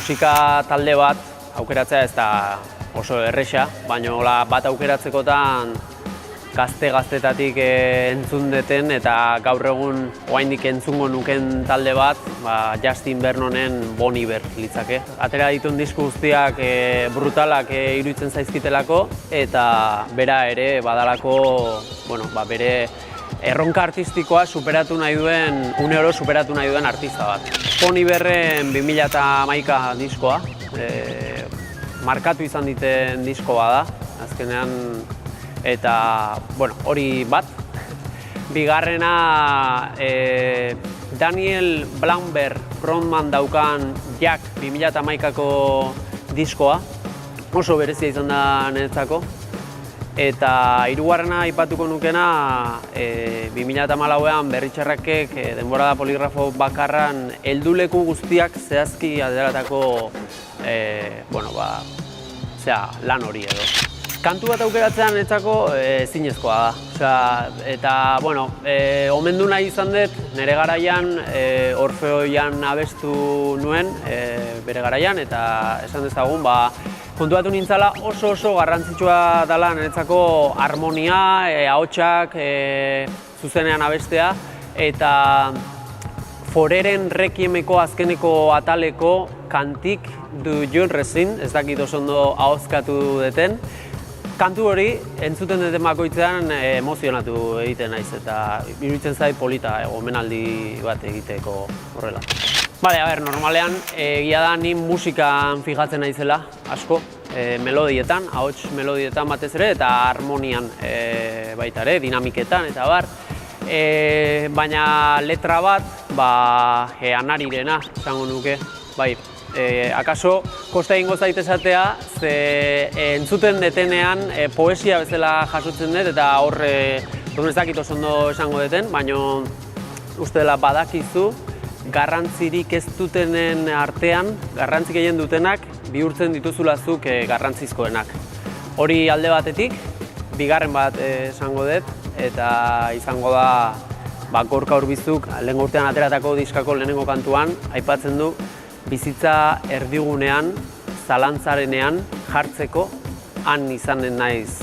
musika talde bat aukeratzea ez da oso erresa, baina bat aukeratzekotan gaztetatik entzun deten eta gaur egun oraindik entzungo nuken talde bat, Justin Vernonen Bon Iver litzake. Atera dituen disko guztiak brutalak iruditzen zaizkitelako eta bera ere badalako, bere erronka artistikoa superatu nahi duen, uneoro superatu nahi duen artista bat. Bon Iverren 2011 diskoa, markatu izan diten diskoa da, azkenean, eta hori bat. Bigarrena Daniel Blauberg frontman daukan Jack 2011ko diskoa, oso berezia izan da niretzako. Eta hirugarrena aipatuko nukena 2014an Berritxarrakek denborada poligrafo bakarran helduleku guztiak zehazki ateratako lan hori edo. Kantu bat aukeratzean niretzako ezinezkoa da. Eta, omendu nahi izan dut, nire garaian Orfeoian abestu nuen bere garaian, eta esan dezagun, kontuatu nintzala oso garrantzitsua dela niretzako harmonia, ahotsak, zuzenean abestea, eta Foreren Requiemeko azkeneko ataleko kantik du John Resin, ez dakit oso ondo ahozkatu deten. Kantu hori, entzuten duten bakoitzean emozionatu egiten naiz eta iruditzen zait polita omenaldi bat egiteko horrela. Normalean, egia da ni musikan fijatzen naizela asko, melodietan, ahots melodietan batez ere, eta harmonian baita ere, dinamiketan eta bar. Baina letra bat, anarirena, esango nuke, akaso kosta egingo zait esatea, ze entzuten detenean poesia bezala jasotzen dut eta hor ez dakit oso ondo esango deten, baina uste dela badakizu garrantzirik ez dutenen artean, garrantzi gehien dutenak bihurtzen dituzulazuk garrantzizkoenak. Hori alde batetik, bigarren bat esango dut, eta izango da Gorka Urbizuk lehen urtean ateratako diskako lehenengo kantuan aipatzen du bizitza erdigunean, zalantzarenean jartzeko han izanen naiz.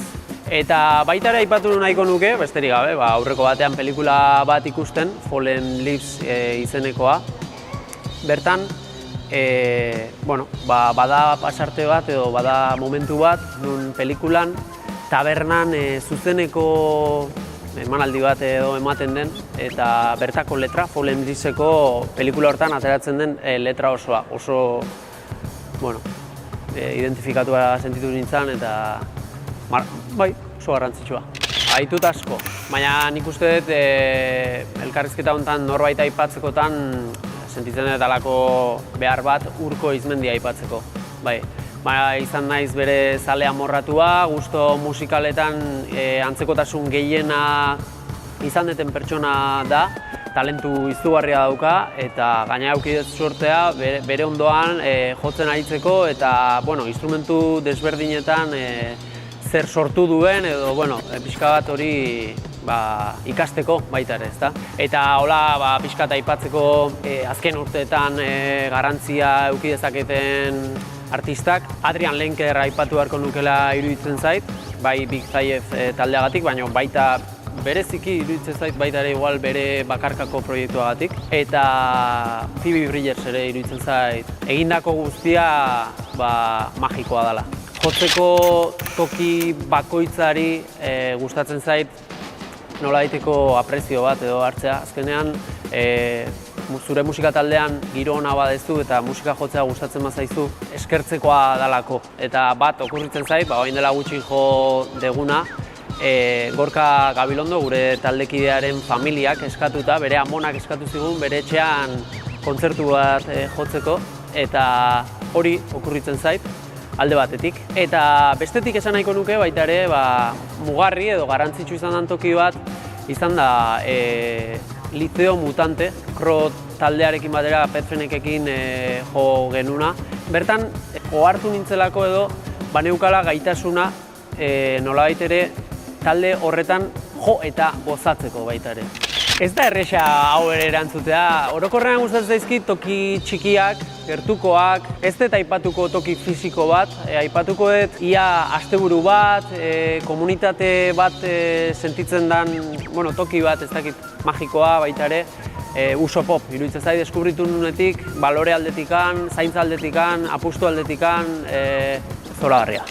Eta baita ere aipatu nahiko nuke, besterik gabe, aurreko batean pelikula bat ikusten, Fallen Leaves izenekoa. Bertan, bada pasarte bat edo bada momentu bat, nun pelikulan tabernan zuzeneko emanaldi bat edo ematen den, eta bertako letra, Fallen Leaveseko pelikula hortan ateratzen den letra osoa. Oso, identifikatua sentitu nintzen eta oso garrantzitsua. Aitut asko, baina nik uste dut elkarrizketa honetan norbait aipatzekotan sentitzen dut alako behar bat Urko Izmendia aipatzeko. Izan naiz bere zale amorratua, gusto musikaletan antzekotasun gehiena izan deten pertsona da, talentu izugarria dauka, eta gaina aukidez sortea bere ondoan jotzen aritzeko eta instrumentu desberdinetan zer sortu duen edo pixka bat hori ikasteko baita ere, ezta? Eta hola pixka bat aipatzeko azken urteetan garrantzia eduki dezaketen artistak. Adrian Lenker aipatu beharko nukela iruditzen zait, bai Big Five taldeagatik, baina baita bereziki iruditzen zait baita ere igual bere bakarkako proiektuagatik. Eta Phoebe Bridgers ere iruditzen zait egindako guztia magikoa dela. Jotzeko toki bakoitzari gustatzen zait nolabaiteko aprezio bat edo hartzea. Azkenean, zure musika taldean giro ona badezu eta musika jotzea gustatzen bazaizu eskertzekoa dalako. Eta bat okurritzen zait, orain dela gutxi jo deguna, Gorka Gabilondo, gure taldekidearen familiak eskatuta, bere amonak eskatu zigun, bere etxean kontzertu bat jotzeko, eta hori okurritzen zait alde batetik. Eta bestetik esan nahiko nuke baita ere, mugarri edo garrantzitsu izan den toki bat, izan da Liceo Mutante, Kro taldearekin batera Petfenekekin jo genuna. Bertan, ohartu nintzelako edo, baneukala gaitasuna nolabait ere talde horretan jo eta gozatzeko baita ere. Ez da erresa hau ere erantzutea, orokorrean gustatzen zaizkit toki txikiak, gertukoak, ez dut aipatuko toki fisiko bat, aipatuko dut ia asteburu bat, komunitate bat sentitzen den toki bat, ez dakit magikoa baita ere, uso pop, iruditzen zait deskubritu nunetik, balore aldetikan, zaintza aldetikan, apustu aldetikan, zoragarria.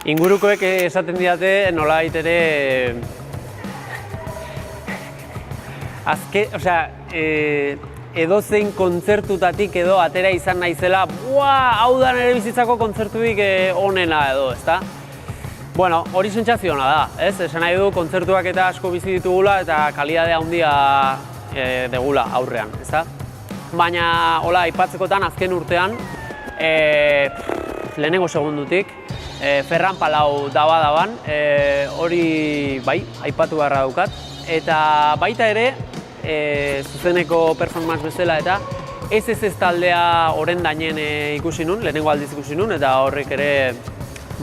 Ingurukoek esaten didate nolabait ere edozein kontzertutatik edo atera izan naizela, hau da nire bizitzako kontzertuik onena edo, ezta? Bueno, hori sentsazio ona da, ez? Esan nahi du kontzertuak eta asko bizi ditugula eta kalidade handia degula aurrean, ezta? Baina, hola, aipatzekotan azken urtean, lehenengo segundutik, Ferran Palau daban, hori bai, aipatu beharra daukat. Eta baita ere, zuzeneko performance bezala eta ez taldea oren dainen ikusi nun, lehenengo aldiz ikusi nun, eta horrek ere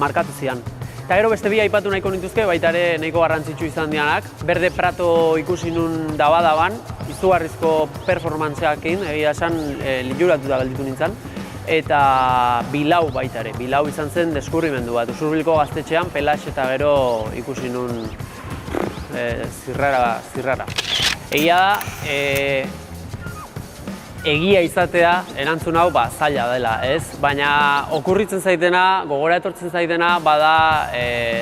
markatu zian. Eta gero beste bi aipatu nahiko nituzke, baita ere nahiko garrantzitsu izan dianak. Berde Prato ikusi nun daban, izugarrizko performantzeakin, egia esan liluratuta gelditu nintzen. Eta Bilau baita ere, Bilau izan zen deskurrimendu bat. Usurbilko gaztetxean, Pelax eta gero ikusi nun zirrara. Egia da, egia izatea erantzun hau zaila dela, ez? Baina okurritzen zaitena, gogora etortzen zaitena, bada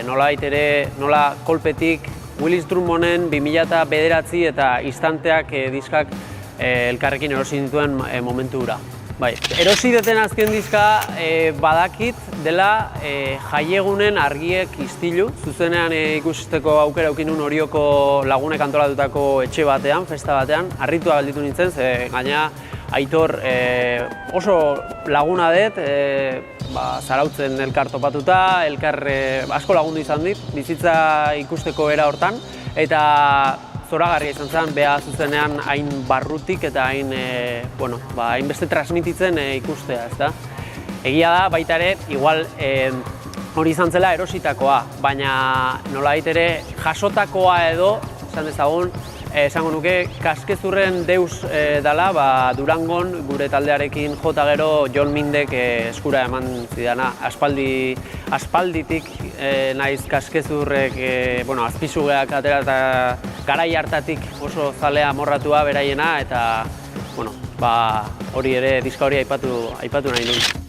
nolabait ere, nola kolpetik Willis Drummonden 2009 eta Instanteak diskak elkarrekin erosi dituen momentu hura. Bai, erosi deten azken diska badakit dela jaiegunen argiek istilu. Zuzenean ikusteko aukera aukinun Orioko lagunek antolatutako etxe batean, festa batean. Harritua gelditu nintzen, ze gaina Aitor oso laguna dut, zarautzen elkar topatuta, elkar asko lagundu izan dit, bizitza ikusteko era hortan. Eta zoragarria izan zen, beha zuzenean hain barrutik eta hain beste transmititzen ikustea, ezta? Egia da, baita ere, igual hori izan zela erositakoa, baina nolabait ere jasotakoa edo, esan dezagun, esango nuke, Kaskezurren deus dela, Durangon gure taldearekin jota gero Jon Mindek eskura eman zidana. Aspalditik naiz Kaskezurrek azpisugeak atera eta garai hartatik oso zalea amorratua beraiena eta hori ere, diska hori aipatu nahi nuen.